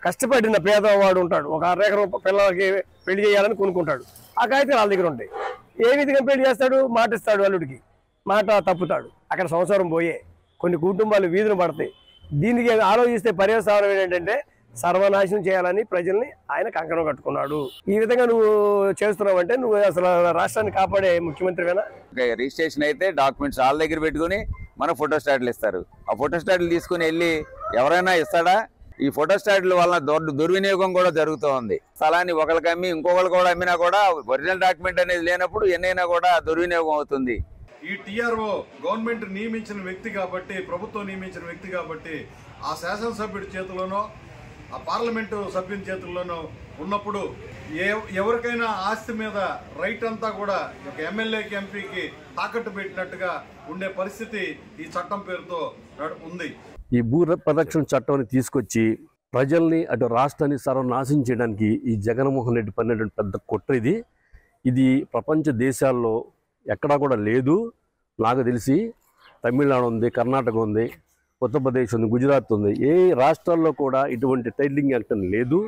కష్టపడిన పేదవాడు ఉంటాడు, ఒక 6 ఎకరం పిల్లలకి పెళ్లి చేయాలని కొనుక్కుంటాడు. ఆ కాగితాలు వాళ్ళ దగ్గర ఉంటాయి. ఏ విధంగా పెళ్లి చేస్తాడు? మాట ఇస్తాడు అల్లుడికి, మాట తప్పుతాడు. అక్కడ సంవత్సరం పోయే కొన్ని కుటుంబాలు వీధులు పడతాయి. దీనికి ఆలోచిస్తే పర్యవసానం ఏంటంటే సర్వనాశనం చేయాలని ప్రజల్ని ఆయన కంకణం కట్టుకున్నాడు. ఈ విధంగా నువ్వు చేస్తున్నావంటే నువ్వు అసలు రాష్ట్రాన్ని కాపాడే ముఖ్యమంత్రివేనా? రిజిస్ట్రేషన్ అయితే డాక్యుమెంట్స్ వాళ్ళ దగ్గర పెట్టుకుని మన ఫోటో స్టాట్లు ఇస్తారు. ఆ ఫోటో స్టాట్లు తీసుకుని వెళ్ళి ఎవరైనా ఇస్తాడా? ఈ ఫోటో స్టాట్ల వల్ల దుర్వినియోగం కూడా జరుగుతూ ఉంది. స్థలాన్ని ఒకరికి అమ్మి ఇంకొకరు కూడా అమ్మినా కూడా ఒరిజినల్ డాక్యుమెంట్ అనేది లేనప్పుడు ఎన్నైనా కూడా దుర్వినియోగం అవుతుంది. ఈ టీఆర్ఓ గవర్నమెంట్ నియమించిన వ్యక్తి కాబట్టి, ప్రభుత్వం నియమించిన వ్యక్తి కాబట్టి ఆ శాసనసభ్యుడి చేతిలోనో ఆ పార్లమెంటు సభ్యుని చేతుల్లోనో ఉన్నప్పుడు ఎవరికైనా ఆస్తి మీద రైట్ అంతా కూడా ఒక ఎమ్మెల్యేకి ఎంపీకి తాకట్టు పెట్టినట్టుగా ఉండే పరిస్థితి ఈ చట్టం పేరుతో ఉంది. ఈ భూ పరిరక్షణ చట్టాన్ని తీసుకొచ్చి ప్రజల్ని అటు రాష్ట్రాన్ని సర్వనాశనం చేయడానికి ఈ జగన్మోహన్ రెడ్డి పడినటువంటి పెద్ద కుట్ర ఇది. ఇది ప్రపంచ దేశాల్లో ఎక్కడా కూడా లేదు. నాకు తెలిసి తమిళనాడు ఉంది, కర్ణాటక ఉంది, ఉత్తరప్రదేశ్ ఉంది, గుజరాత్ ఉంది. ఏ రాష్ట్రాల్లో కూడా ఇటువంటి టైటిలింగ్ యాక్ట్ లేదు.